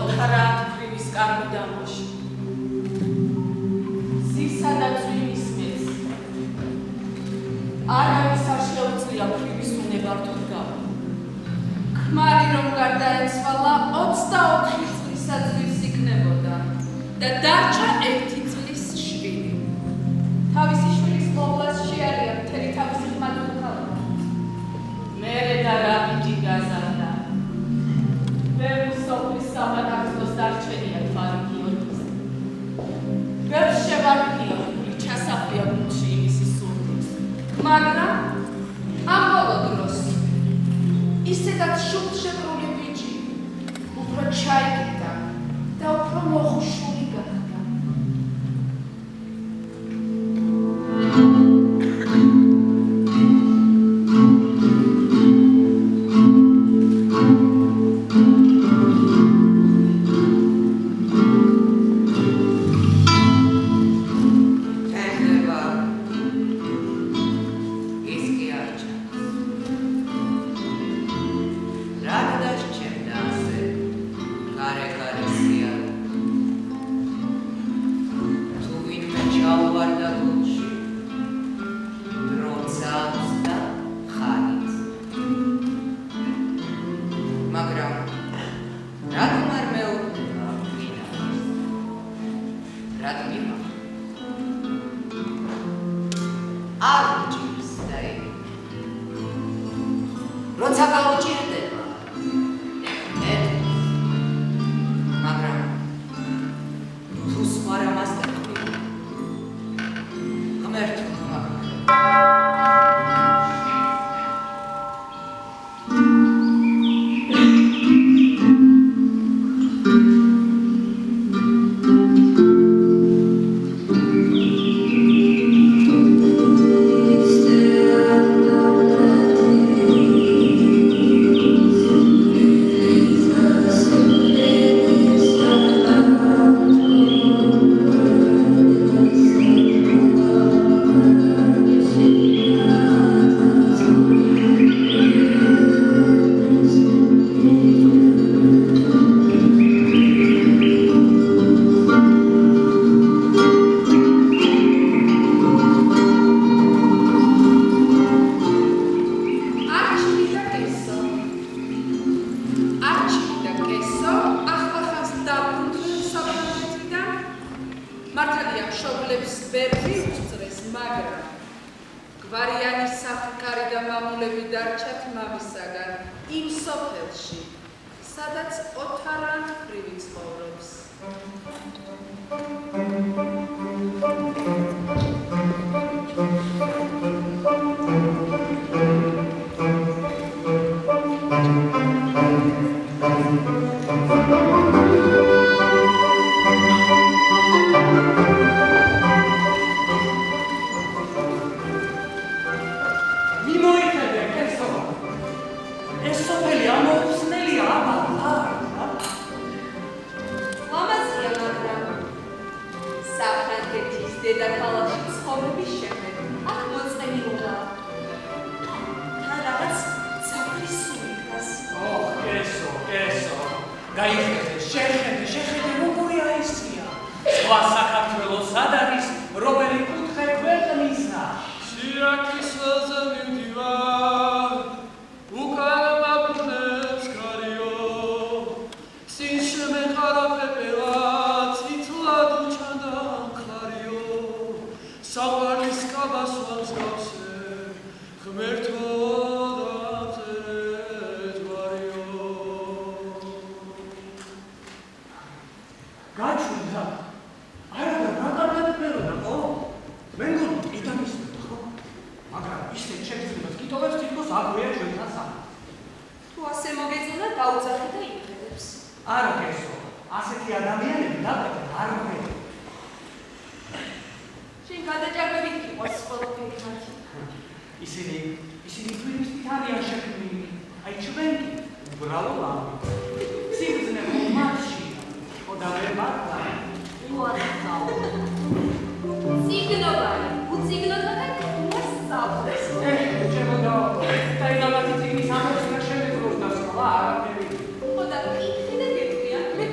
ოთარად ქრივის კარგი დამოში. ზისა და წვიმის მეც. არავის არ შეუძლია ქრივის უნებართოდ გავა. ქმარი რომ გარდაეცვალა 24 წლისა ძლივს იქნებოდა და დარჩა 1 წლის შვილი. თავისი შვილის მოვლას შეარია მთელი თავისი ხმად უთავდა. მერე და რაბიჯი გაზარდა. ბევრი სოფლის სამართლოს დარჩენია თვარი გიორგის. ბევრს შევარდნია ჩასაფრია გულში იმისი სურვილი. მაგრამ ამ ბოლო დროს ისედაც შუბშებრული ბიჭი უფრო ჩაიგდა და უფრო მოხუშული გახდა.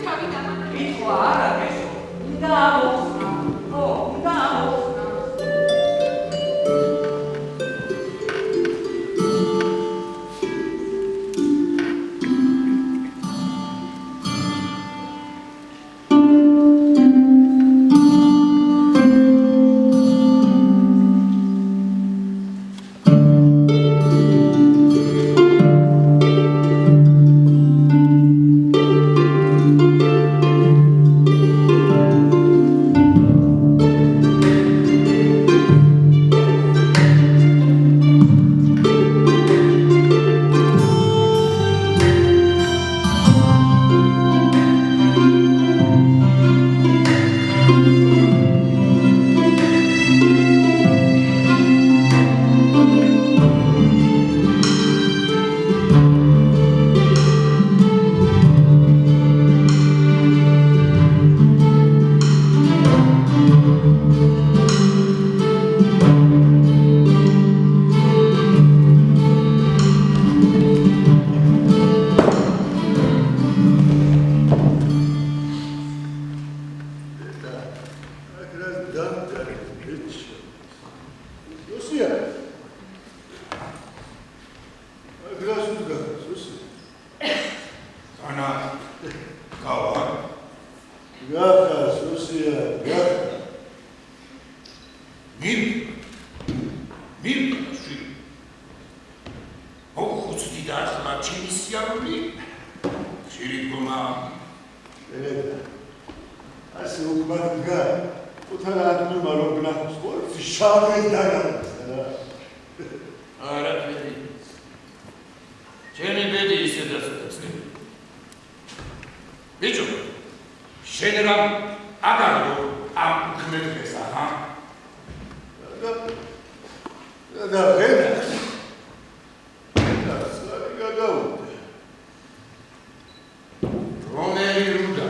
What შვილი. ხუცდი და ახლა ჩემი სიარული. შვილი გომა. ასე უკბად დგა. უთან ადმულმა რომ გნახოს ხორცი შავი დაგაწყდა. არა ბედი. ჩემი ბედი ისედაც წელი. ბიჭო, შენ რამ აგარდო ამ უქმედეს აჰა? და ვენას. ვენას გადაუდე. რომელი რუდა?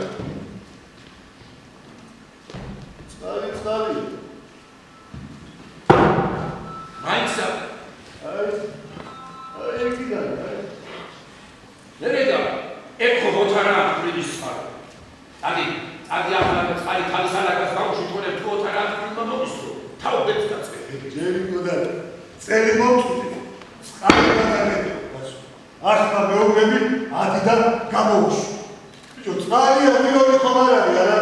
წყალი. მაინცა აი კიდე. ნერედა ეკო ბოთარა პრიდის ხარ. ადი ახლა წყალი თავისანაკას გავუშვი თორემ თუ ბოთარა პრიდმა მოგისწრო. თავ ბედს დაწყე. ჯერიმოდა წელი მომწვდი. წყალი გადაგედა. ახლა მეუბნები ადიდან გამოუშვი. ბიჭო წყალია მიონი ხომ არ არის არა?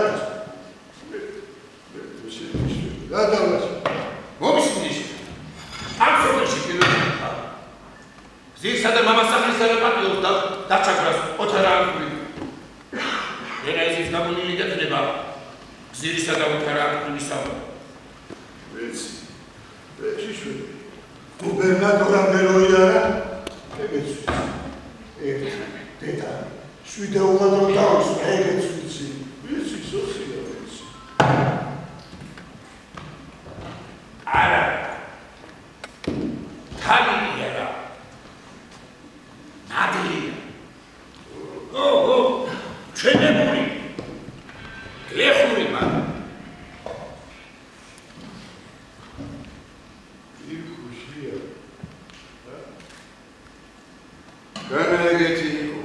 რა დავაშ? მომისმინე. აბსოლუტში პირველი ხარ. ზირსა და მამასახლის არაპატიობს და დაჩაგრას ოთარა აკვრილი. ერაიზის გამონილი გეცნება ზირისა და ოთარა აკვრილისა. ვეცი გუბერნატორა მეროიარა ეგეც დედა შვიდეულად რომ დავისვა ეგეც ვიცი სოსია ვიცი არა თალია ნადილი ჩვენებული გლეხური მან განაგეთინო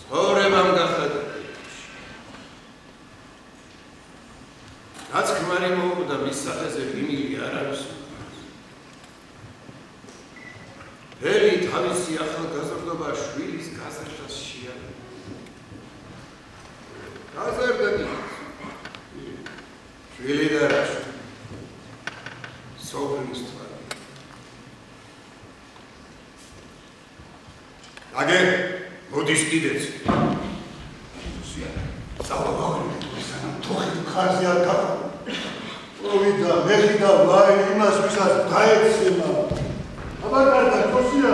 ცხოვრებამ გახადა რაც ქმარი მოუკვდა მის სახეზე ბინილი არ არის ელი თავისი ახალგაზრდობა შვილის გაზრდას შეადა გაზრდანი შვილი და რაში სოფლის აგე მოდის კიდეც წავაბაღი თოხი ხარზე არ გაყო მოვიდა მეხიდა ვაი იმას ვისაც დაეცემა აბაკარდა თოსია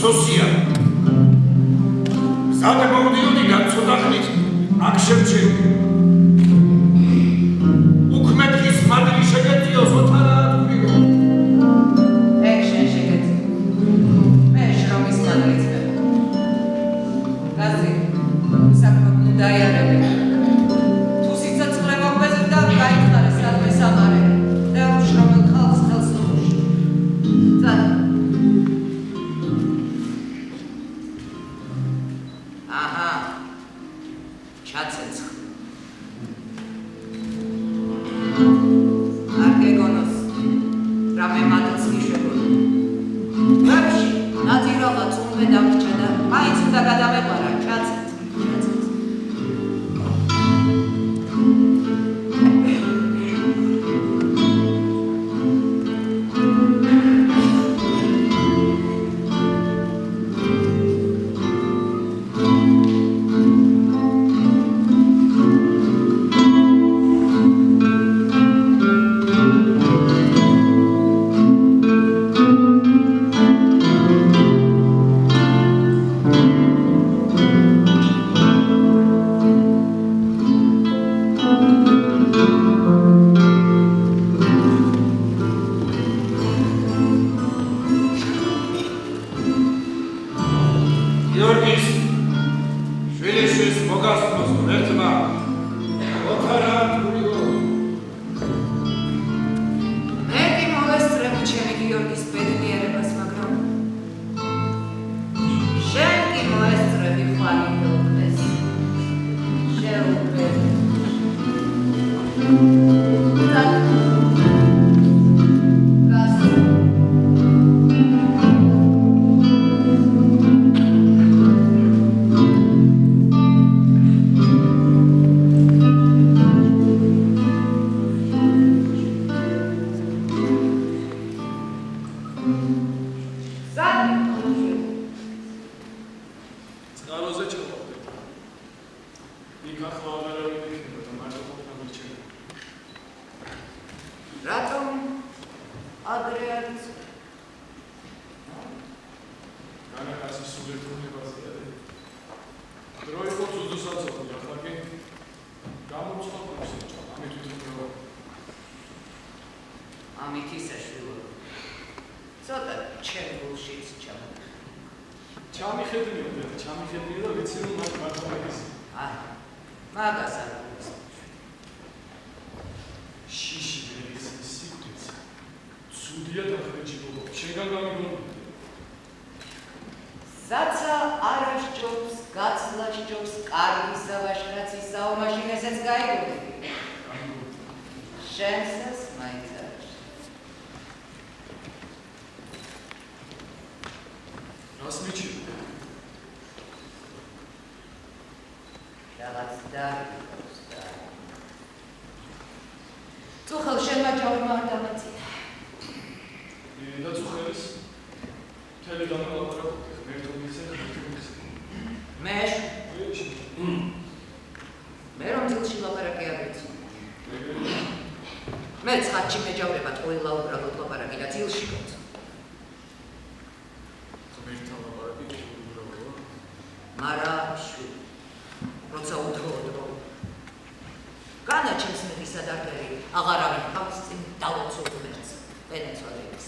სოსია. ზად მოვდიოდი და ცოტა ხნით აქ შევჩერდი. უქმეთის მადლი შეგეწიოს ოთარაა თვლიგო. ეგ შენ შეგეწიო. მე შრომის მადლიც მე. გაზი, საქმოდ ნუ დაიარები. თუ სიცოცხლე მოგვეზრდა, გაიხარე სადმე სამარე. და უშრომელ ხალხს ხელს ნუში. წად. აჰა. ჩაცეცხლე. არ გეგონოს. რამე მადლს გიშვებოდა. ვებში ნაძი რაღაც უმე დამრჩა და მაინც უნდა გადამეყარა ჩაცეცხლე. გიორგის შვილიშვილს მოგასწროს ერთმა ოთარაა თვლიგო. მე კი მოვესწრებ ჩემი გიორგის ბედნიერებას, მაგრამ შენ კი მოესწრები ხვალინდელს. შეუპერდი. წყაროზე ჩავავდე. იქ ახლა აღარავინ იქნება და მარტო ყოფნა მირჩენია. რატომ ადრე არ იცი? განახასის სულეთუნებაზეა. დრო იყო ზუსტსაცობი, ახლა კი გამოწყობს ეჭა. ამით ვიტყვი. ამით ისე შვილო. ცოტა ჩემ ბულშიტს ჩამო. ჩამიხედნიო და ვიცი რომ მათ მარტო ის. მაგას არ ვიცი. შიში მერის სიკვდილს. ცუდია და ხრეჭიბობა. შეგან გამიგონო. საცა არაშჯობს, გაცლაჯობს, კარგი სავაშკაცის საომაშინ ესეც გაიგონები. შენსას მაინც არ. რას მიჩნევ? რაღაც დაიგოს და. წუხელ შენმა ჯავმა არ დამეწია. და წუხელის მთელი გამალაპარაკობდი. მერტომისე. მე მე რომ ძილში ლაპარაკი არ ვიცი. მე ცხადში მეჯავრება ყველა უბრალოდ ლაპარაკი და ძილში გოც. მარა როცა უთროო განაჩენს მე ისადარგერი აღარავინ ხავს წინ დავოცო ღმერთს ვენეცუელის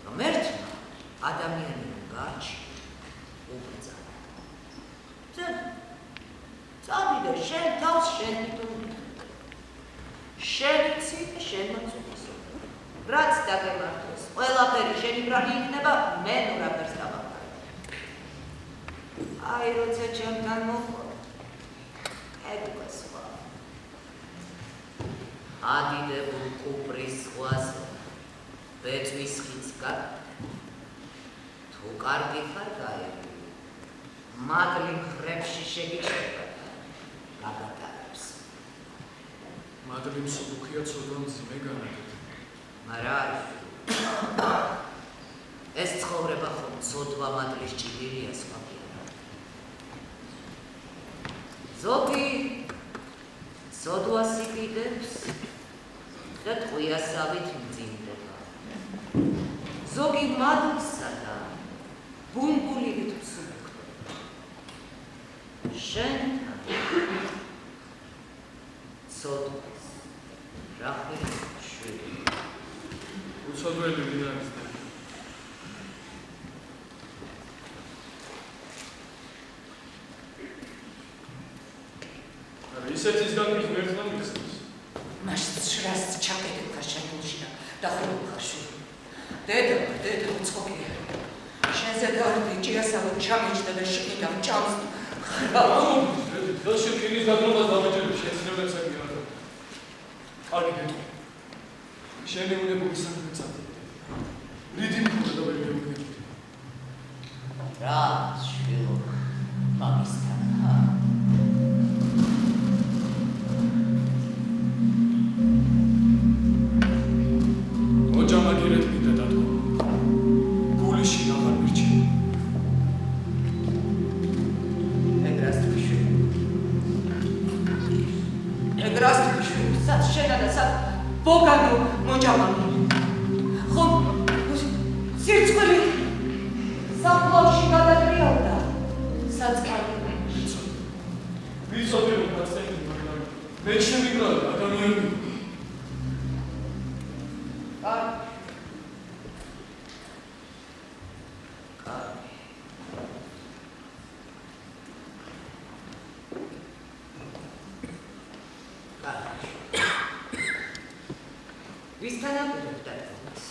ღმერთმა ადამიანი გაჩ ubăța წავიდე შენ თავს შენ თვითონ შენ იცი და შენ მოწოდო რაც დაგემართოს ყველაფერი შენი ბრალი იქნება მე ნუ რაფერს დავამყარ აი როცა ჩემთან მოხდა ეგოცა ადიდებულ კუპრის ზღვაზე ბეწვის ხიცკარ თუ კარგი ხარ გაიგე მადლი მხრებში შეგიჩერდა გაგატარებს მადლი მსუბუქია ცოდვა მძიმე განაგეთ მარა ეს ცხოვრება ხომ ცოდვა მადლის ჭიდილია სხვაფერა ზოგი ცოდვას იკიდებს და ტყვიასავით მძიმდება ზოგი მადლსა და ბუმბულივით მსუბუქდა. შენთან ცოდვის რაყის შვილი. უცოდველი ვინ არის და? ისეთისგან ღმერთმა მიხსნის. მაშინ შრას ჩაკეტებდა შემოშინა და ხოლმე შვილი. დედა უცხოია. შენზე გარდი ჭიასავო ჩამიჭდა და შეკიდა ჭამს. ხელში ფილის გადრომას დამეჭერებ შეცნებებს აგიარებ. კარგი დედო. შენი უნებობის სამწადი. რიდი მქონდა და ვერ მივიგებ. რა შვილო მამისგან ოჯამაგირეთ მინდა დადო. გულიში აღარ მირჩევ. ეგრასტვიშვილი სად შენა და სად ბოგანო მოჯამანი ხომ სირცხვილი საფლავში გადატრიალდა საწყალი ვიცოდი რომ გასწრებული მაგრამ მე შემიგრადა ადამიანები ვისთან აპირებდა ეს?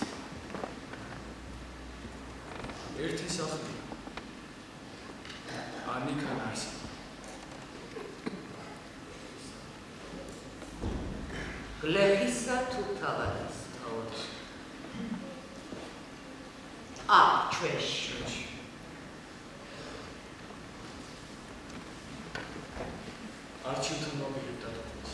ერთი სახლი ანიკან არის. გლეხისა თუ თავადის თავად? ჩვენში. არჩილთან მოვიგებდა თქვენს.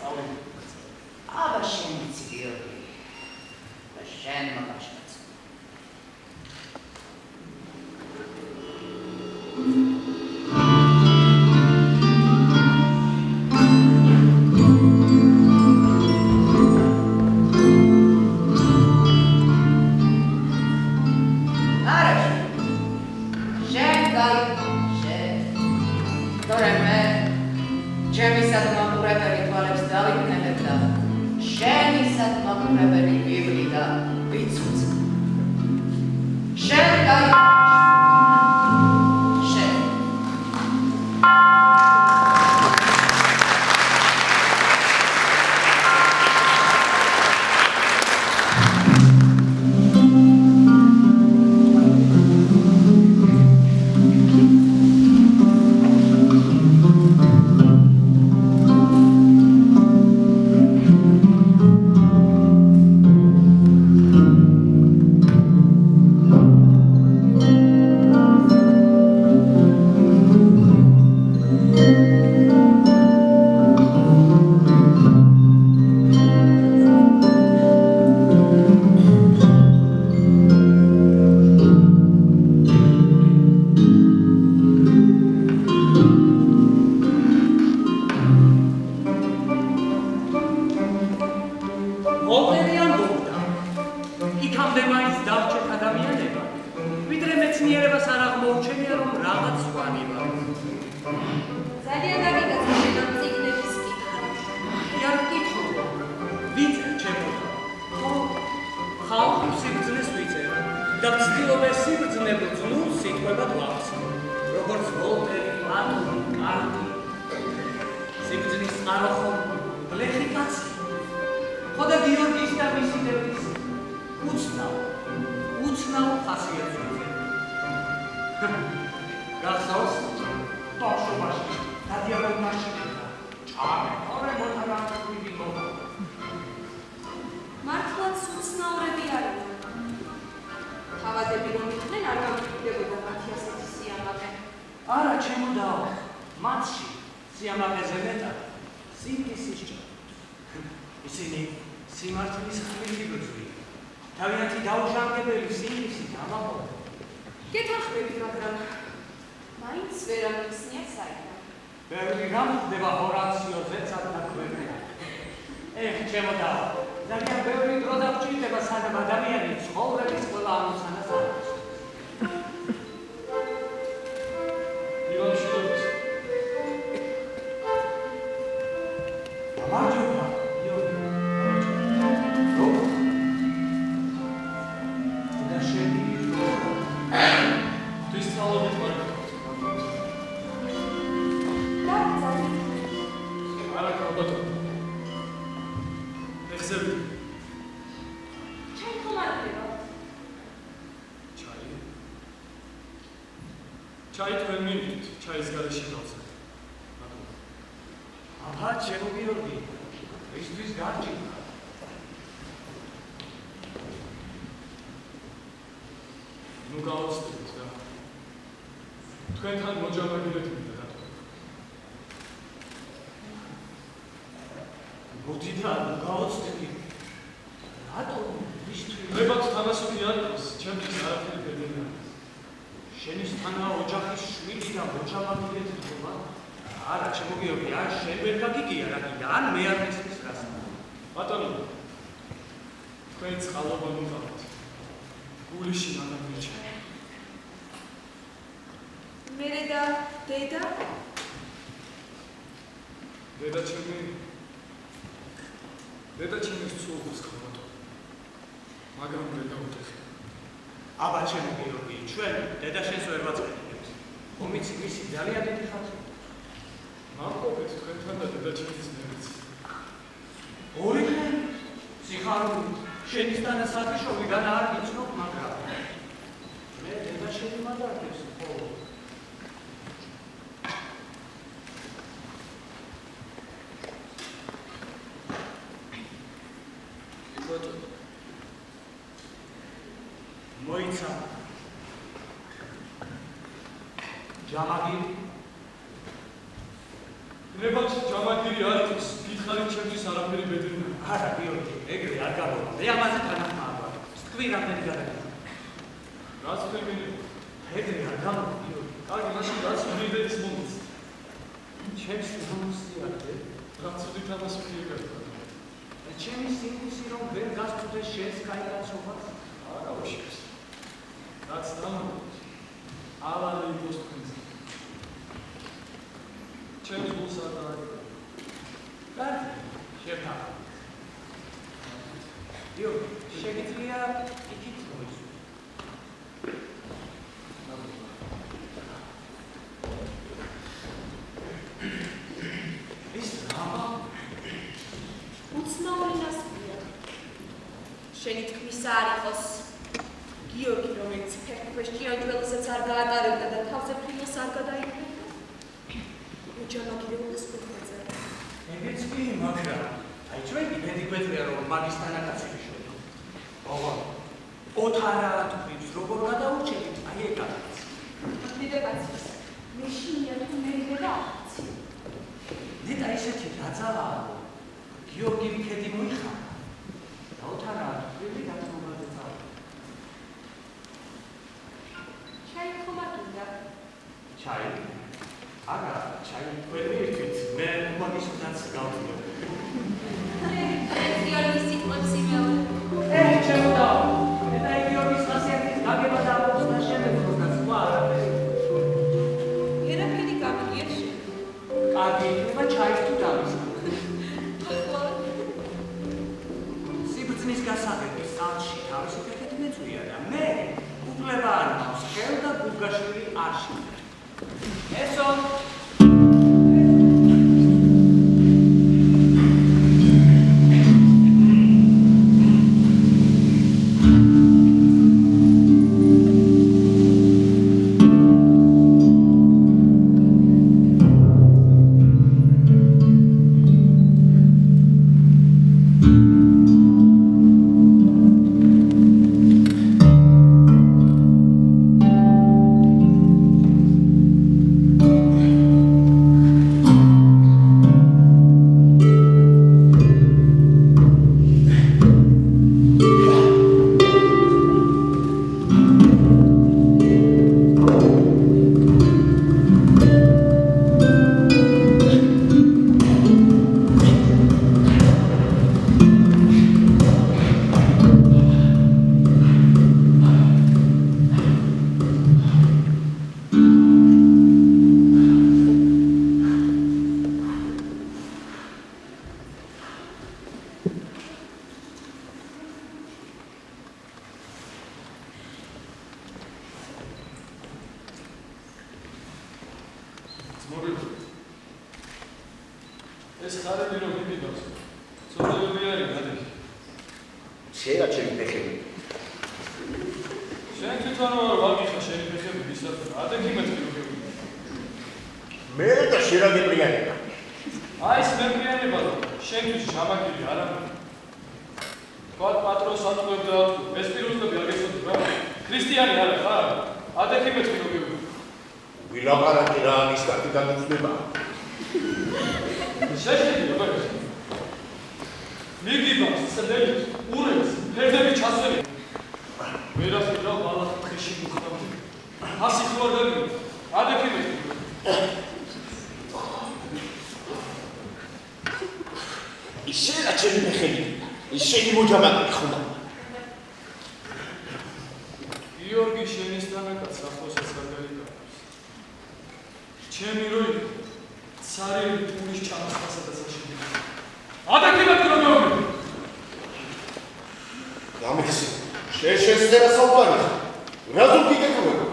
სწავლი. აბა შენი ციგიორი. და შენ მაგაშაც. ნებათ ჯამაგირი არ იყოს, გითხრა ხარი ჩემთვის არაფერი ბედრია. არა, გიორგი, ეგრე არ გამოვა. მე ამაზე თანახმაა. თქვი რამდენი გადაგა. რაც ფერმენი. ეგრე არ გამოვა, გიორგი. კარგი, მაშინ რაც უდიდეს მომწ. ჩემს სამოსიადე, რაც უდით ამას მიიღება. ჩემი სიმბოლი რომ ვერ გასწრდეს შენს კაიკაცობას. არა უშევს. რაც დამოწ. ალალი მოსწონს. ჩემს გულს არ დააგება. კარგი, შევთა. გიორგი, შეგიძლია იქით მოიწვიო. ის რამა? უცნაური ნასვია. შენი თქმისა არ იყოს გიორგი, რომელიც ფეხქვეშ ჭიანჭველსაც არ გაატარებდა და თავზე ფრინოს არ გადაიქმნებდა. ოჯახმა კიდევ უნდა სპორტზე. ეგეც კი, მაგრამ აი ჩვენ იმედი გვეწია რომ მაგის თანაკაცები შევიდეთ. აბა, ოთარა თქვით როგორ გადაურჩებით, აი ეგაც. დიდე კაცის. მე შინია თუ მერიდე და ახცი. დედა ისეთი დაძალაა, გიორგი ვიქედი მოიხარა. და ოთარა თქვით დაწმობაზე წავა. ჩაი ხომა გინდა. ჩაი? არა, ჩაი თქვენი ერთით, მე მაგისთანაც გავწიო. გიორგის სიტყვებს იმეორე. ჩემო და გიორგის ხასიათის გაგება და აღწევნა შემეძლოს და სხვა არაფერი. ერაფერი გამიგია შენ. კარგი, იქნება ჩაის თუ დავის. ახლა სიბრძნის გასაღების სახლში თავისი ფეხით მეწვია და მე უფლება არ მაქვს ხელ და გულგაშვილი არ შევიდა. ესო ეს ხარები რომ მიდიდოს. სოციალური არის გადი. შეა ჩემი ფეხები. შენ თვითონ ვარ ვაგიხა შენი ფეხები ვისათა. ადექი მეთქი. მე და შერაგებრიანება. აი ეს მებრიანება შენთვის ჩამაგილი არ არის. თქვათ პატრონს აწყვებდა, ეს პიროსები არ გესწრებთ რა. ქრისტიანი არა ხარ? ადექი მეთქი როგორი. ვილაპარაკი რა ამის კარტი დაგუწდება. შეხედი როგორი. მიგიბავს წდებით, ურებს, ფერდები ჩასველი. ვერაფერ რა ბალახ ხეში გუხდავდი. ასი ხო არ დაგიგო. ადექი მეთქი. ისეა ჩემი ფეხები. ის შენი მოჯამაკი ხუნა. გიორგი შენის თანაკაც ახლოსაც არ გაიგებს. ჩემი როი ცარი პურის ჩამოსასადაც აშენდა. ადექი მეთქი როგორი. გამიხსი. შენ რა საუბარი? რა ზუგი გეკრება?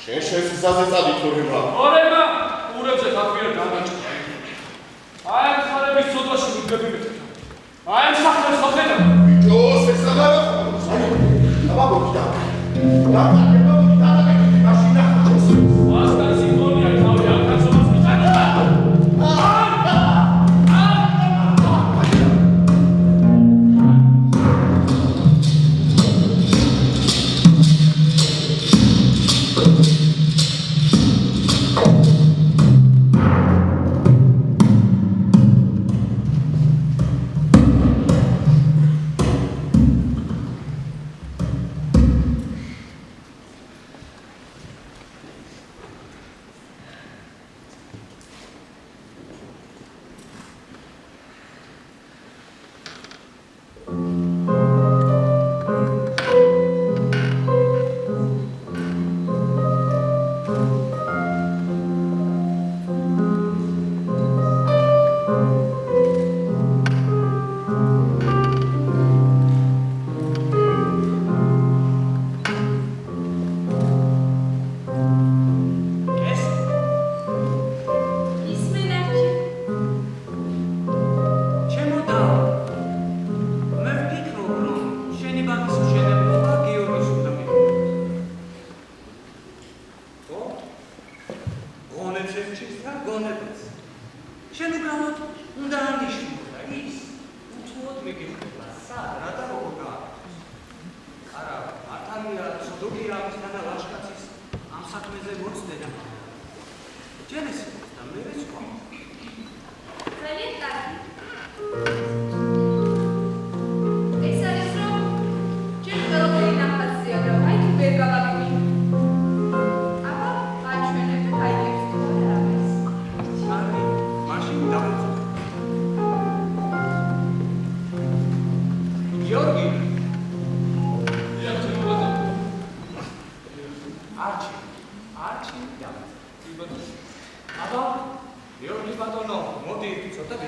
შენ ზაზე წადიტორება. ორება ურებზე გაქვია დაგაჭრა. აი ხარების ცოტაში ვიგები მეთქი. აი სახეს ხოხედა. ბიჭოს ეს აღარა ხო? აბა მოკიდა. დაგაგება დაგაგება მაშინ ახოჩოს. ვასთან სიმბოლია თავი არ კაცობას მიყანება.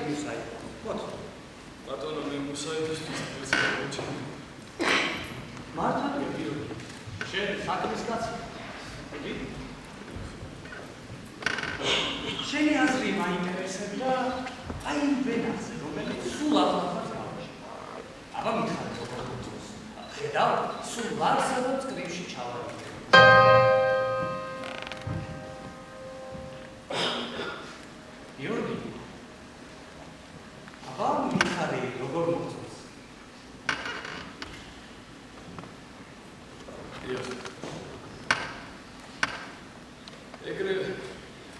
მუსაი. მოთხოვ. ბატონო მე მუსაიბისთვის ეს გამოჩენილი. მართალია გიორგი. შენ საქმის კაცი. იგი? შენი აზრი მაინტერესებდა აი იმ ვენაზე, რომელიც სულ ახლახანს გავაში. აბა მითხარ როგორ გძოს. ხედავ, სულ ლარსა და წკრივში ჩავარდი. გიორგი. აბა მითხარი როგორ გძოს. ეგრე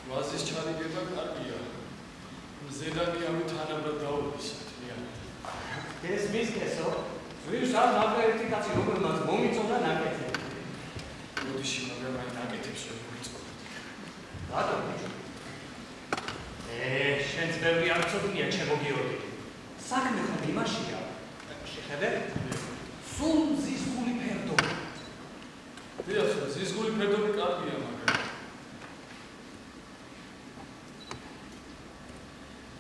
ვაზის ჩარიგება კარგია. მზედანი ამით თანაბრად დაუვისოთ, მიან. ეს მისკესო, ზვირს არ ნაკლეთი კაცი რომელმაც მომიწონდა ნაკეთები. მოდიში მაგრამ აი ნაკეთებს ვერ მოვიწყოთ. რატომ ბიჭო? შენც ბევრი არ ცოდნია ჩემო გიორგი. საქმე ხომ იმაშია. შეხედე? სულ ზიზღული ფერდობი. დიახ, ზიზღული ფერდობი კარგია, მაგრამ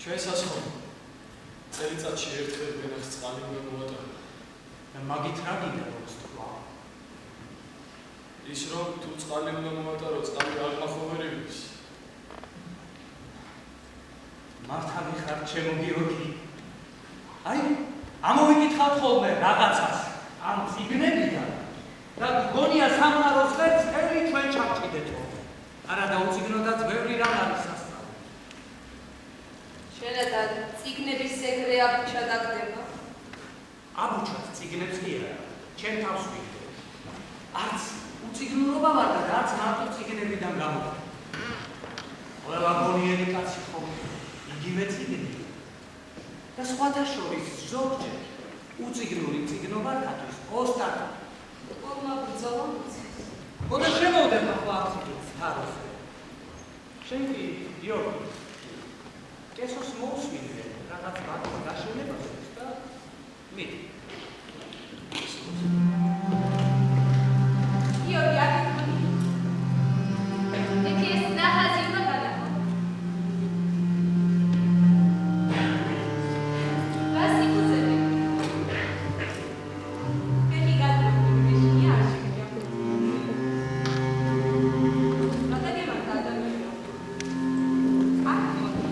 ჩვენ სასხომ წელიწადში ერთხელ ვენახს წყალი უნდა მოვატარო. და მაგით რა გინდა რომ თქვა? ის რომ თუ წყალი უნდა მოვატარო, წყალი არ მახოვერებს. მართალი ხარ ჩემო გიორგი. აი, ამოვიკითხავთ ხოლმე რაღაცას ამ ციგნებიდან და გონია სამყაროს ღერს ელი ჩვენ ჩავჭიდეთო. არა დაუციგნოდაც ბევრი რამ არის სასწავლო. შენათა ციგნების ეგრე აბუჩა დაგდება. აბუჩად ციგნებს კი არა, ჩემ თავს ვიგდე. არც უციგნურობა ვარ და არც მარტო ციგნებიდან გამოვა. ყველა გონიერი კაცი ხომ იგივე ციგნია. და სხვათა შორის ზოგჯერ უციგნური ციგნობართვის ოსტატ ყველმა ბრძოლა მიცეს. მოდა შემოვდებ ახლა ამ ციგნს თაროზე. შენ კი გიორგი კესოს მოусვინე რაღაც ბატონს გაშენებას და მიდი. გიორგი აკეთებდი. ეკი ეს ნახაზი უნდა გადახო. ვასიკუზები. ეკი გადმოგვიდეს იაშკია. მაგალითად ადამიანია. აქ მოდი.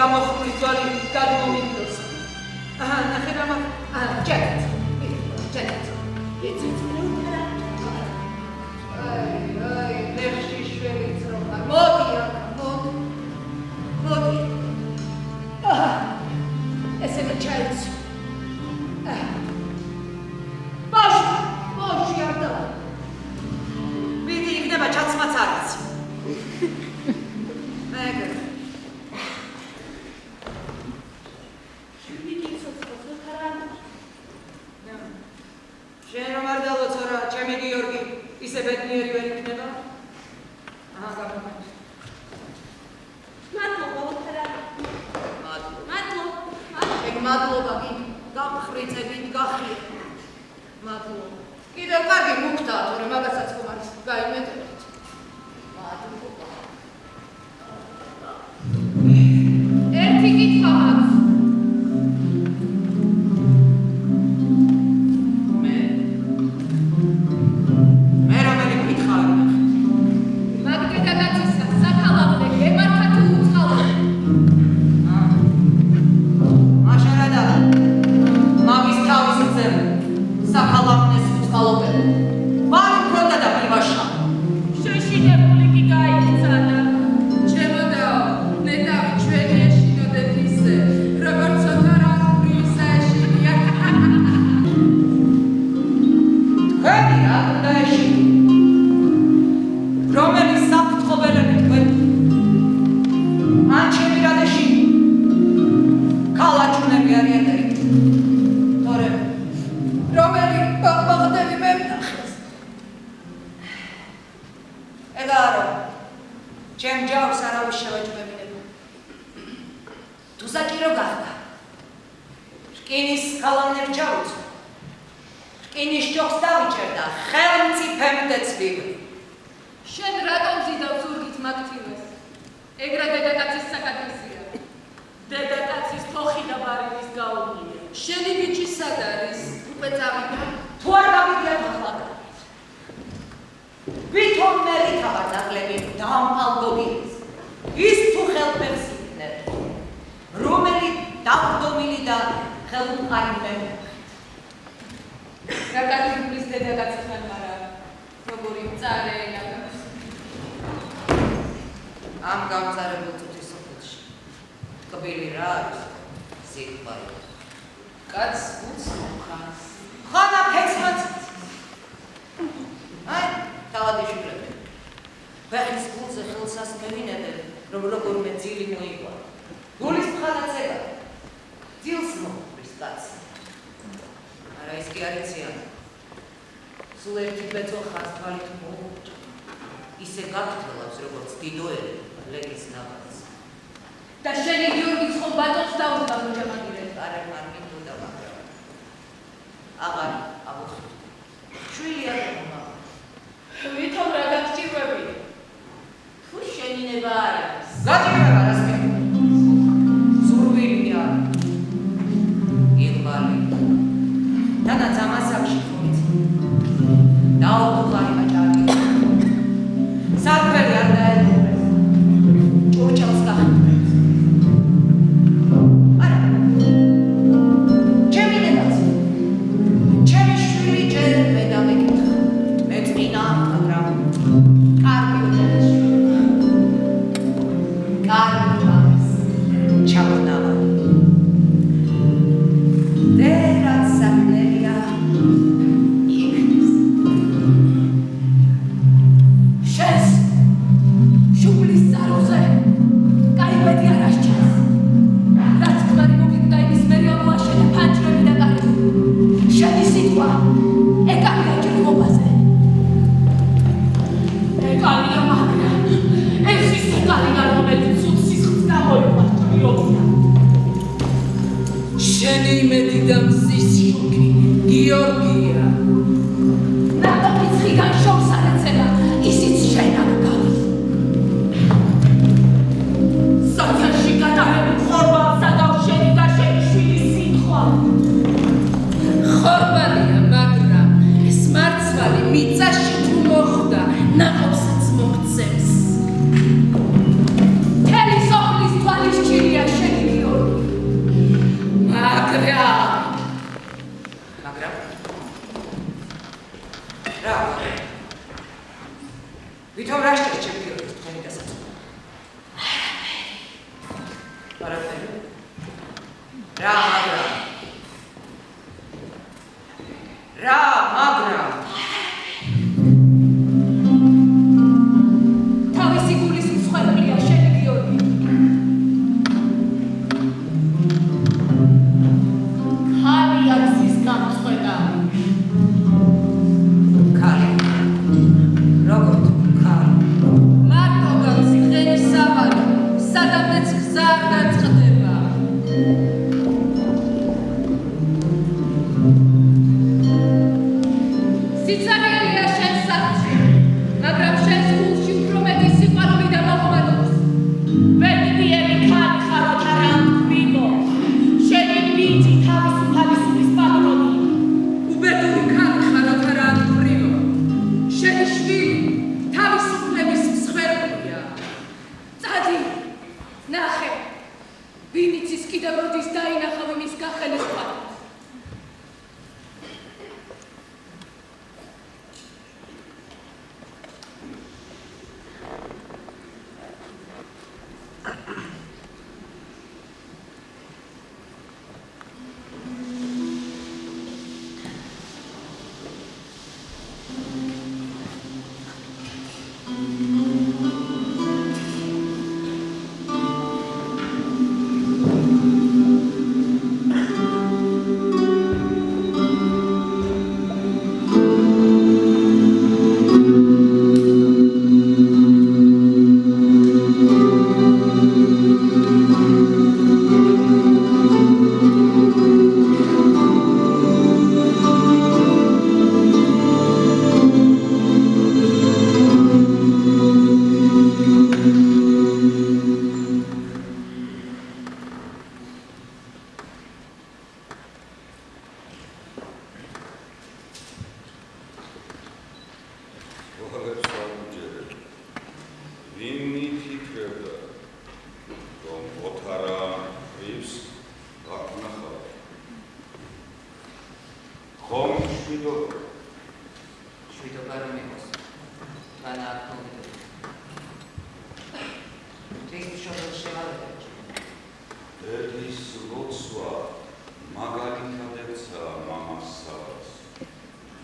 გამოხმული ძვალი გადმომიგდოს. ნახე რა ჯერეთ. აი, ლეხში შველი ძროხა. მოდი აქ, მოდი. ესე მე ჩაიცი. ბავშვი არ და. მიდი იქნება ჩაცმაც არის. მეგრ. შენ რომ არ დალოცო რა, ჩემი გიორგი, ისე ბედნიერი ვერ იქნება? გამომაქვს. მადლობა, გამხრიწებით, გახია. მადლობა. კიდევ კარგი მუქდა, თორე მაგასაც ხომ არის გაიმეტებთ. მადლობა. ერთი კითხვა მაქვს. მე რომელი კითხავი ნახე? მაგ დედაკაცისა საქალავე გემართა თუ უცხალავე? მაშინ რა და მაგის თავის ძემ საქალავნეს უცხალობენ. მარი მქონდა და მივაშა. შეშინებული კი გაიქცა და ჩემოდაო, ნეტავი ჩვენი ეშინოდეთ ისე, როგორც ოთარაული ისა ეშინია. თქვენი რა უნდა ეშინი? რომელი საფრთხობელები თქვენ? ან ჩემი რა ეშინი? ქალაჩუნები არიან და იქ. თორე რომელი ბაღბაღდები მე ვნახეს. ეგარო, ჩემ ჯავს არავის შევაჯმებინება. თუ საჭირო გახდა, რკინის ქალავნებს ჩავუწვე. რკინის ჯოხს დავიჭერ და ხელმწიფემდე ცვივი. შენ რატომ ზიდავ ზურგით მაგთილეს? ეგრა დედაკაცის საკადრისია. დედაკაცის თოხი და ბარინის გაუგია. შენი ბიჭი სად არის? უკვე წავიდა? თუ არ გავიგებ ახლა ვითომ მე რითავარ ნაკლები დამფალ გოგიებს. ის თუ ხელფებს იქნებ, რომელი დავდომილი და ხელმყარი მე. რა კადრიბლის დედაკაცი ხარ მარა? როგორი მწარელა გაქვს? ამ გამწარებულ წუთის სოფელში კბილი რა არის? სიყვარული. კაც უცხოხას. ხანა ფეცმაც. აი, თავადიშვილები. ქვეყნის გულზე ხელსას მევინებენ, რომ როგორმე ძილი მოიყვა. გულის მხანაც ეგა. ძილს მოხრის კაცი. არა ეს კი არ იციან. სულ ერთი ბეწო ხას თვალით მოუჭა. ისე გაგთელავს, როგორც დიდოელი ლეგის ნაბადს. და შენი გიორგის ხომ ბატონს დაუდგა მოჯამაგირე? არა მარ მინდოდა მაგრამ აღარ აბუხი. შვილი არ მომა. ვითომ რა გაგჭირვები? თუ შენინება არ არის. გაჭირვება რას მე? ზურვილი არ. იღბალი. თანაც ამასაკში ხომიცი. დაუღარი მაჭარი. საკველი არ დაედურეს. ჭურჭელს გახდე. არა. ჩემი დედაცი. ჩემი შვილი ჯერ მე დამეკითხა. მე წინა, მაგრამ კარგი ოჯახში. კარგი მამის. ჩავნავა. დერაც საქმეა. იქნეს. შენს შუბლის წაროზე კაიბეთი არ ასჩას. რაც ქმარი მოგიგდა იმის მერე ამოაშენე ფანჯრები და კარები. შენი სიტყვა ეკალია ჭრილობაზე. ეკალია მაგრამ ეს ის ეკალია რომელიც სულ სისხლს გამოიყვა ჭრილობია. შენი იმედი და მზის შუქი, გიორგია. ნაყოფი ცხიგან შობს არ ეცემა, ისიც შენ აქ გაქვს. საქმეში გადაღები ხორბალსა და შენი და შენი შვილის სიტყვა. ხორბალია, მაგრამ ეს მარცვალი მიწაში თუ მოხვდა, ნაყოფსაც მოღწევს. მთელი სოფლის თვალის ჭირია შენი თავისი გულის მსხვერპლია შენი გიორგი. ხალი აქცის გამწყვეტა. მარტო გამსიხენი სავალი, სადამეც გზა არ გაწყდება. სიცარიელია შენ სახლში, მაგრამ შენს გულში უფრო მეტი სიყვარული და მოყვანილობს. ბედნიერი ქალი ხაროთ არა ამბილო. შენი ბიჭი თავისუფლის პატრონი. უბედური ქალი ხაროთ არა ამბრივო. შენი შვილი თავისუფლების მსხვერპლია. წადი, ნახე, ვინ იცის კიდევ როდის დაინახავი მის გახელისყვალს.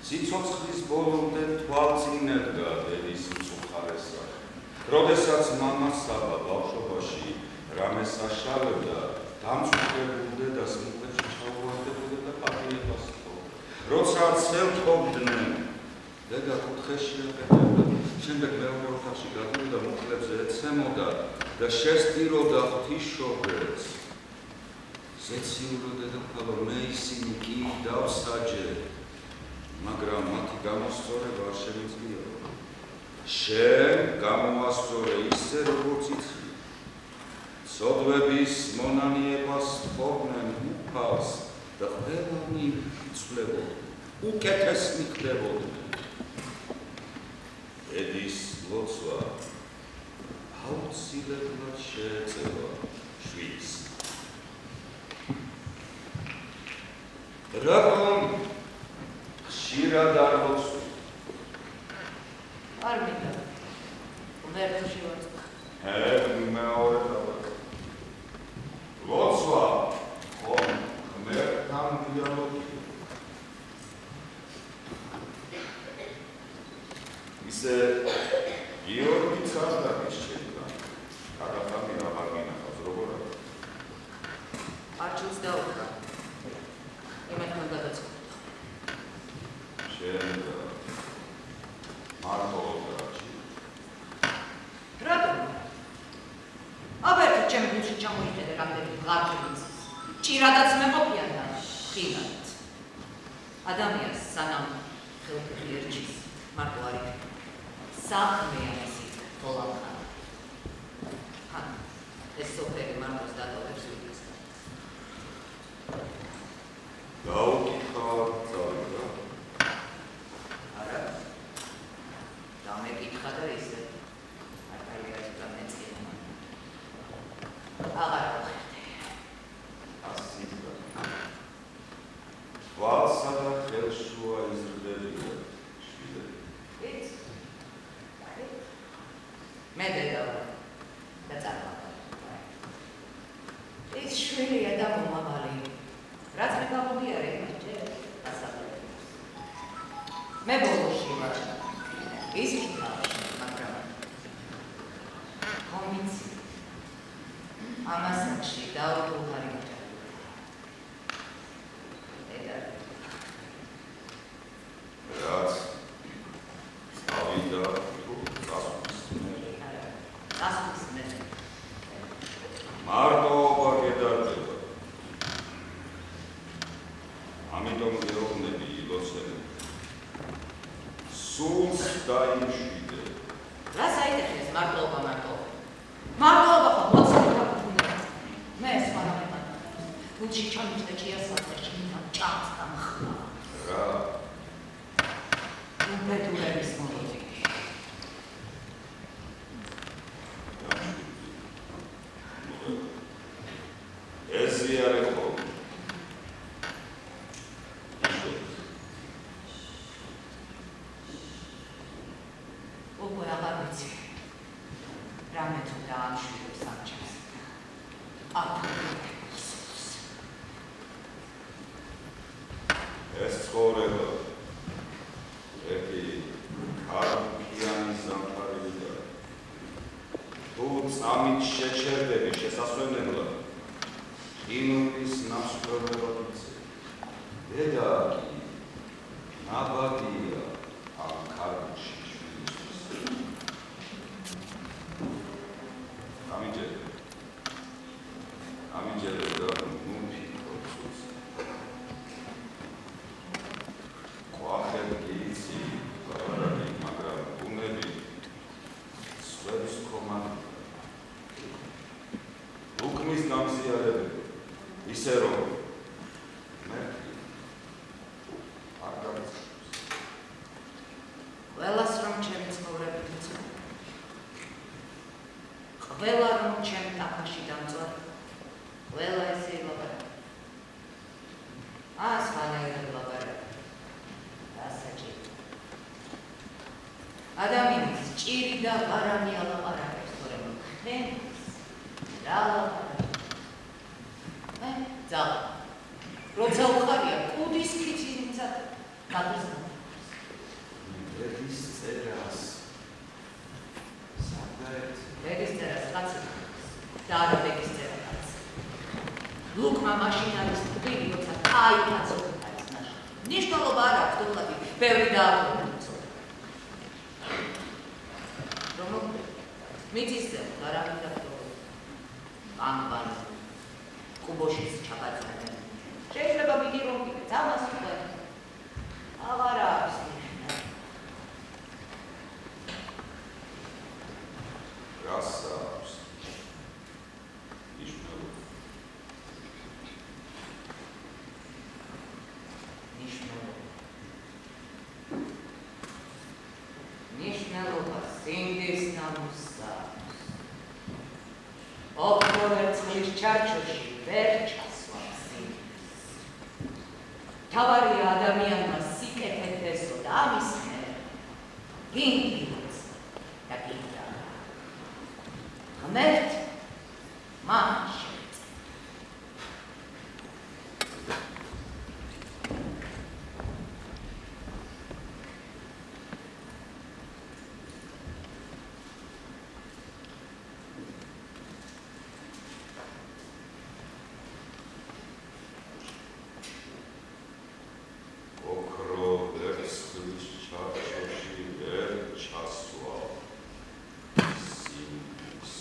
Სიცოცხლის ბოლომდე თვალწინებდა დედის მწუხარესა. როდესაც მამა საბა ბავშვობაში რამეს აშავებდა, დამწუხრებულდა და სიმღერაში ჩაუვარდებოდა და პატიებას თხოვდა. როცა ცელთობდნენ, დედა კუთხეში აკეთებდა, შემდეგ მეორე ოთახში გადავიდა მუხლებზე ეცემოდა და შესტიროდა ღვთისმშობელს. ზეციურო დედოფალო, მე ისინი კი დავსაჯე. მაგრამ მათი გამოსწორება არ შემიძლია. შენ გამოასწორე ისე, როგორც იცი. ცოდვების მონანიებას თხოვდნენ უფალს და ყველანი იცვლებოდნენ, უკეთესნი ხდებოდნენ. დედის ლოცვა აუცილებლად შეეწევა შვილს. რატომ ხშირად არ ლოცვი? არ მინდა. ღეროში შევაწყო. მეორე დაბა. ლოცვა ხომ ღმერთთან დიალოგი. ისე გიორგიც არ დაგიჩნდა. გადახამი აღარ გინახავს როგორ არა. არჩილს დაუკრა. იმათმა გადაწყო. შენ მარტო ოდრაჩი. რატომ? აბერტო ჩემი გულში ჩამოიხედე რამდენი ღარიბის. ჭირადაც მეყოფიან და ხილად. ადამიანს სანამ ხელფეხი ერჩის მარტო არ იქნება. საქმეა მისი ხოლამხან. ხან ეს სოფელი მარტოს დატოვებს ვიდეს. დაუკითხავ წავიდა. არა. დამეკითხა და ისე. აკალიაც დამეწინა. აღარ ვხედე. ასიდა. ვალსა და ხელშუა იზრდებია შვილები. იცი? მე დედა ვარ და წარმატება. ის შვილია და მომავალი. რაც მე გამომიარე, ჯერ ასაბლებს. მე ბოლოში ვარ. ის ხალხი, მაგრამ კომიცი. ამასაკში დაუღარი მოჭარი. ედა რაც ავიდა თუ წასვლის ასის მე. მარტოობა გედარდება. ამიტომ გეუბნები ილოცენ. სულს დაიმშვიდე. რა საინტერესო მარტოობა. მარტოობა ხო მოცემულობა უნდა. მე სხვა რამე. თუჩი ჩამჭდა ჭიასაწყში მითამ ჭამს დამხლა. რა უბედურების მოლოდი. ეზიარე ხო უკვე აღარ ვიცი. რამე თუ დაამშვიდებს ამ ჩას. ეს ცხოვრება ერთი კარგიანი ზამთარია. თუ წამით შეჩერდები შესასვენებლად ყინულის ნასწორებად იცი. დედა კი ნაბადია ამ კარგში შვილისთვის. ამიჯერე და ნუფი ხოცუს. ყვახებ კი იცი, მაგრამ ბუნები სხვების ხომად უკმის გამზიარებები, ისე რომ მერტი არ გამიცხებს. ყველას რომ ჩემი ცხოვრებით უცხო. ყველა რომ ჩემ ტაფაში დამწვა. ყველა ესე ილაპარაკა. სხვანაირად ილაპარაკა. ასაჭირო. ადამიანის ჭირი და ბარანი ალაპარაკებს, თორემ ხმენის რა ალაპარაკებს. მე ძალა. როცა უხარია კუდის ქიჩინიცა გაგზავნა. დედის წერას სადღაც დედის წერას კაცი და არა დედის წერა კაცი. ლუკმა მაშინ არის თბილი, როცა კაი კაცობი არის ნაშა. ნიშნულობა არ აქვს დოკლადი, ბევრი დააბრუნებს. რომ მიწისზე არა მინდა ფტორი. ამბან კუბოშის ჩაბაძანა. შეიძლება მიდი რომ კიდეც ამას უკვე აღარ არის ნიშნა. რას აქვს ნიშნულობა. ნიშნულობა სინდის ნამუსა. ოქროვერ წყლის ჩარჩოში ვერ ჩასვამს სინდის. თავარია ადამიანმა სიკეთე თესო და ამის მერე გინდიც და გინდა. ღმერთ მან შეეწა. ოქროვერ წყლის ჩარჩოში ვერ ჩასვავ სინდის.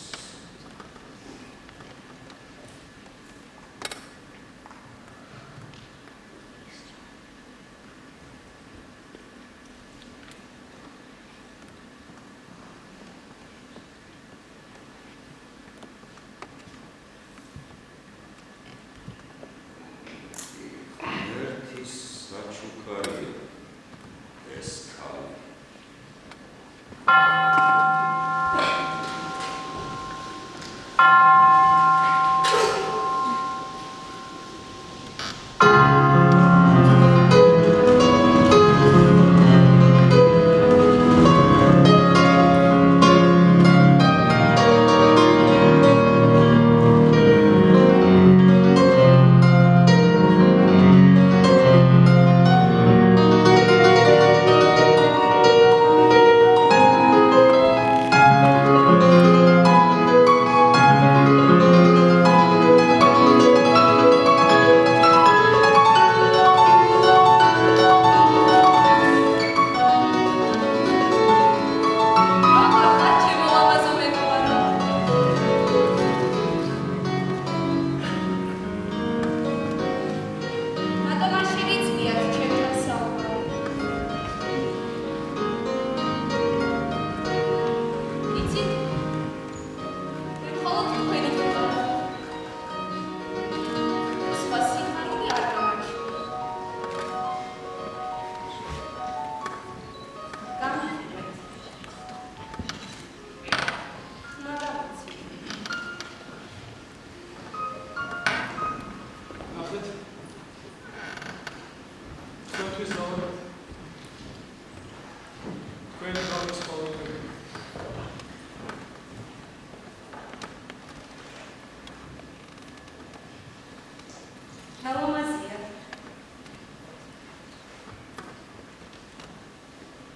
ნალომაზია.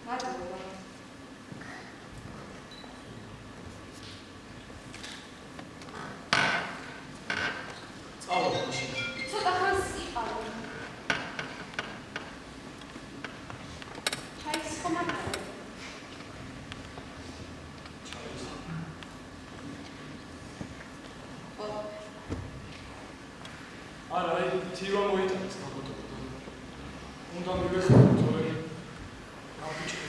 მადლობა. წავალ მაშინ. ცოტა ხანს იყავ. ჩაის ხომ არ არის? არა, თივა მოიტანეს ნაბოდობოდა. უნდა მივეხარო, თორე აბიჭი.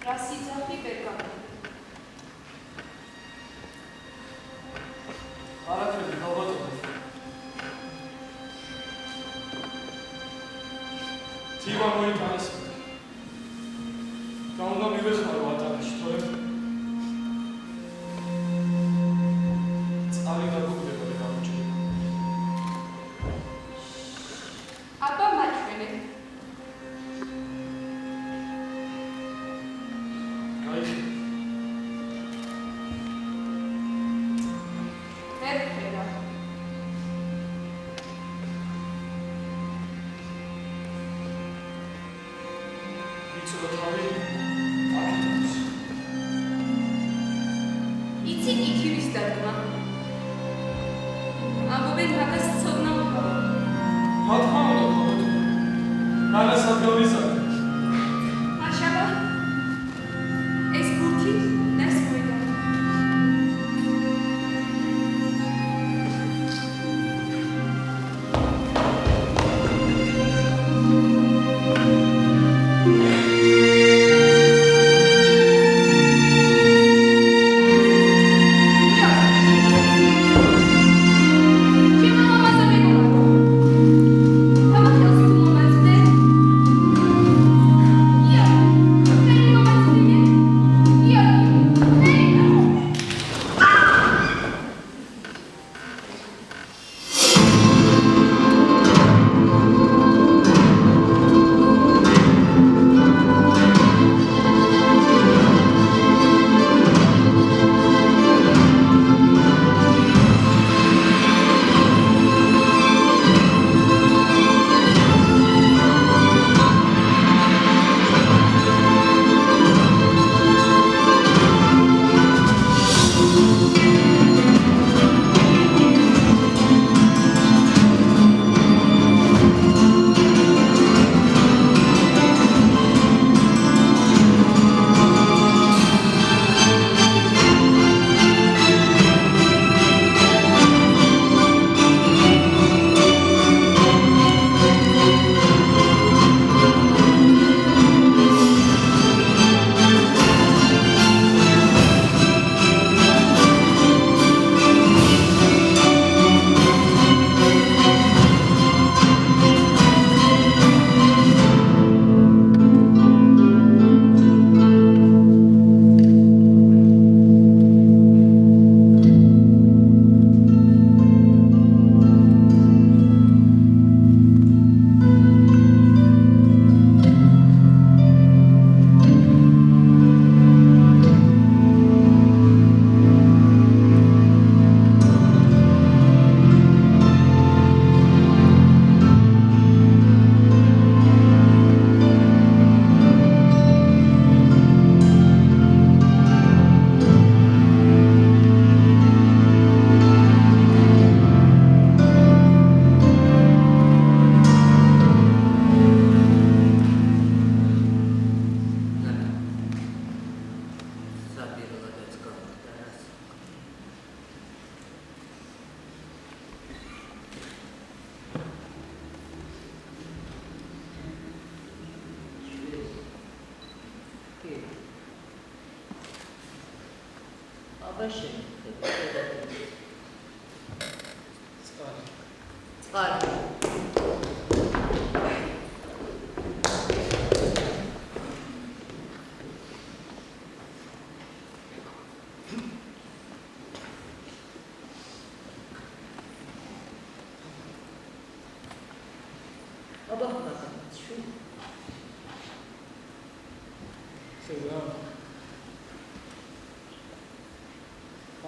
რასიძახი ბერგამი. არაფერი, ნაბოდობა. თივა მოიტანეს. და უნდა მივეხარო ატანაში, თორე აბა მაჩვენე. ვერ ხედა. იცოდა თავი აკეთებს. იცი იქივის დადგმა. ამბობენ მაგას ცოდნა უკავა. რა თქმა უნდა, ხომ? განასადგავისად. აშაბა ეს ბურთი ნას მოიდა.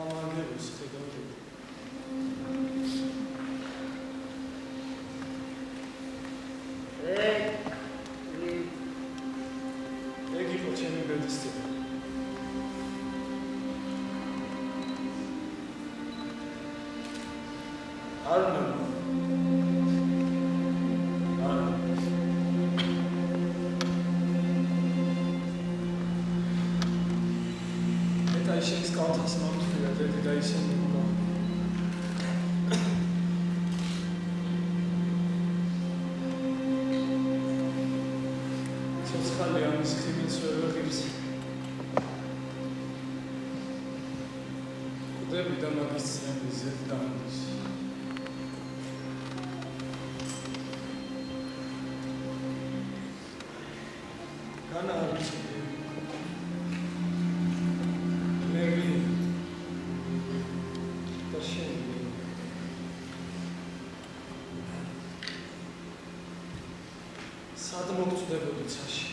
ამაგებს ხედავდი. ეგ იყო ჩემი ბედისწერა. არ უნდა შენს კალთას მომთხრია დედი და ისინი უნდა ცოცხალი ამის ხიბინს ვერ ვეღირს კვდები და მაგის ძნები ზედ დაანდის განა არ ვიცოდი სად მოგწდებოდი ცაში?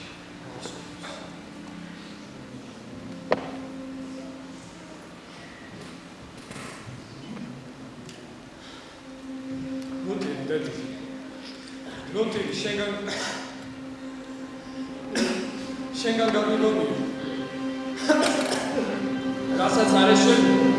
მოდი, დედი. მოდი, შენგან გამიგონია. რასაც არ ეშვები.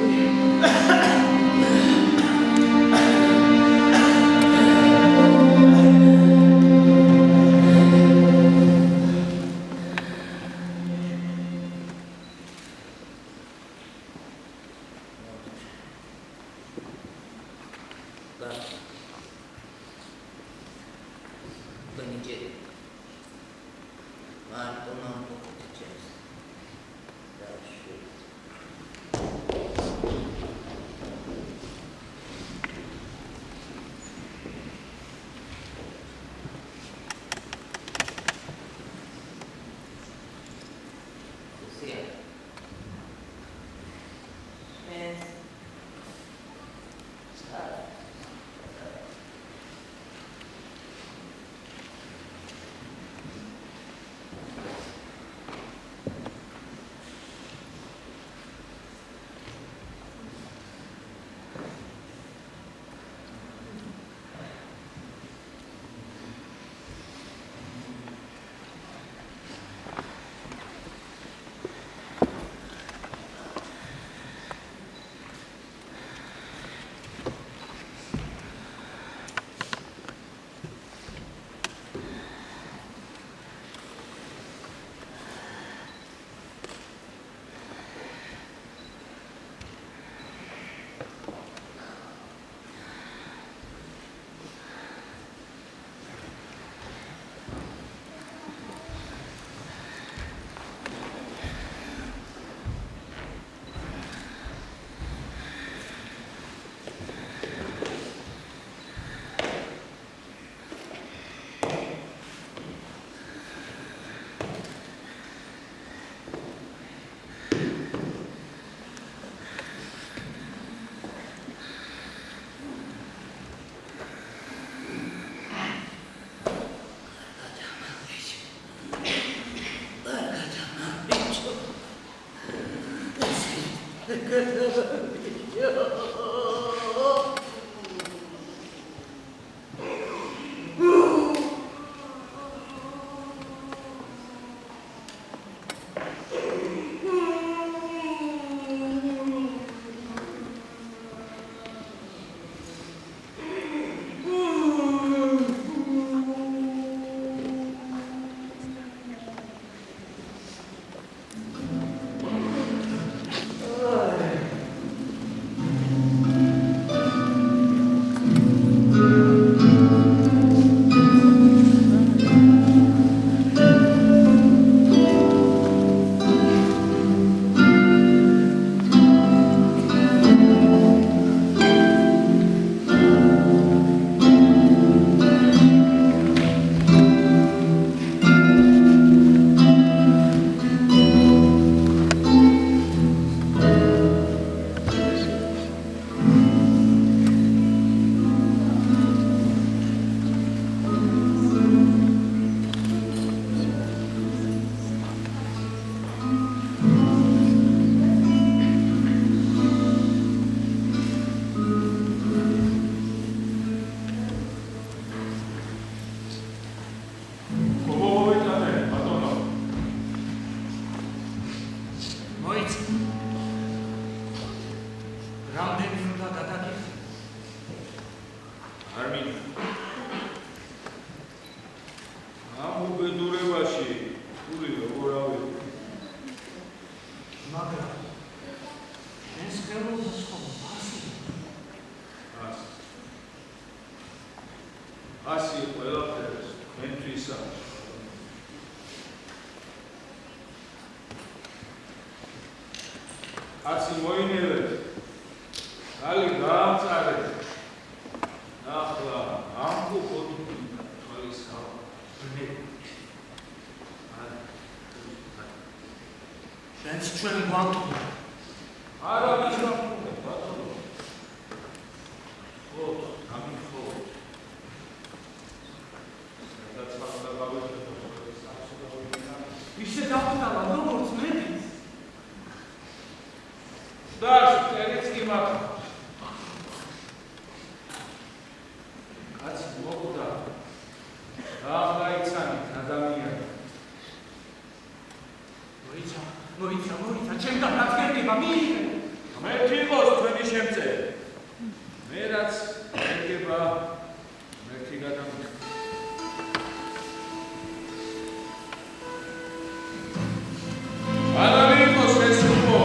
რამდენი უნდა გადაგიხდე? არ მინდა. ამ უბედურებაში გული როგორ ავიღე? მაგრამ შენს ხელობას ხომ ასი ყველაფერს თქვენთვისა. ასი მოინერეთ, გალი გაამწარეთ. ნახლა, ამბობ თვალის ხავა. შენს ჩვენ გვამტყუა. არა მისამხურე, ბატონო. ხო, გამიხო. სადაც ახლა გავიხდე, ისე დავტალა, როგორც მეც. დას წერიც კი მაქვს. კაცი მოგდა. აღაიცანით ადამიანი. მოიცა, ჩემთან რაც გერგება, მიიღე. ღმერთი იყოს თქვენი შემწერი. მე რაც გერგება, ღმერთი გადამიხდა. ადამიანი იყოს ეს უფრო.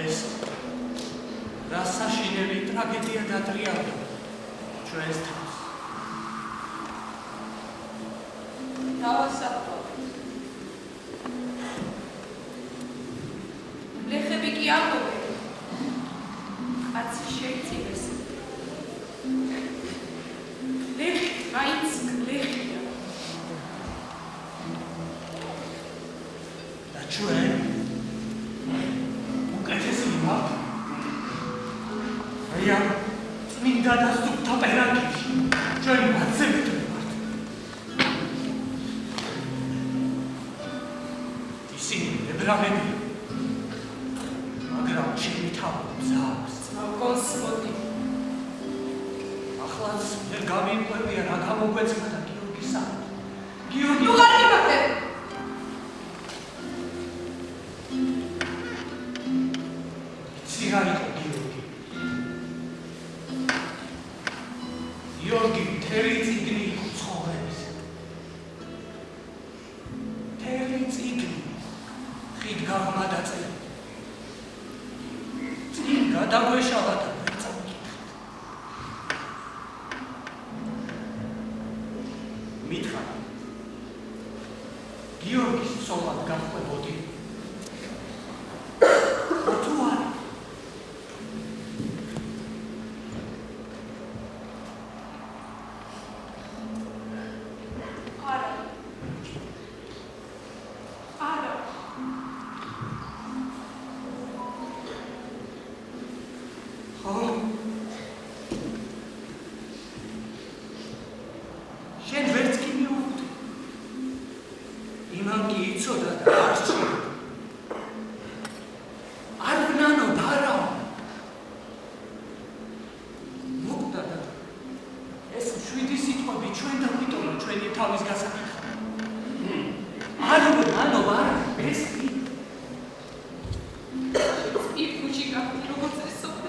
ეს რა საშინელი ტრაგედია დატრიალდა ჩვენს თავს. დავასაფლავ. ლეხები კი ამბობენ. კაცი შეიცივეს. ლეხი მაინც ლეხია. და ჩვენ წმინდა და სუფთა პერანგში ჩვენ მაცემეთო ვართ. ისინი ებრაელები, მაგრამ ჩემი თავი მზავს. კონსმოტი. ახლაც ვერ გამიმკვევია რა გამოგვეცმა და გიორგისა. გიორგი ნუ არ იმაგრე. იცი რა იყო გიორგი? გიორგი მთელი წიგნი იყო ცხოვრების. მთელი წიგნი ხიდ გაღმა დაწერა. წინ გადაგვეშალა და ვერ წავიკითხეთ. მითხრა გიორგის ცოლად გავყვებოდი. თუ არა შენ ვერც კი მიუხვდი. იმან კი იცოდა და არ სჩიოდა. არ ვნანოდ არა. მოკვდა და ეს 7 სიტყვები ჩვენ დავიტოვოთ ჩვენი თავის გასაკითხად. არ ვნანოდ არა ეს კი. იფუჩი გახდი როგორც ესოფი.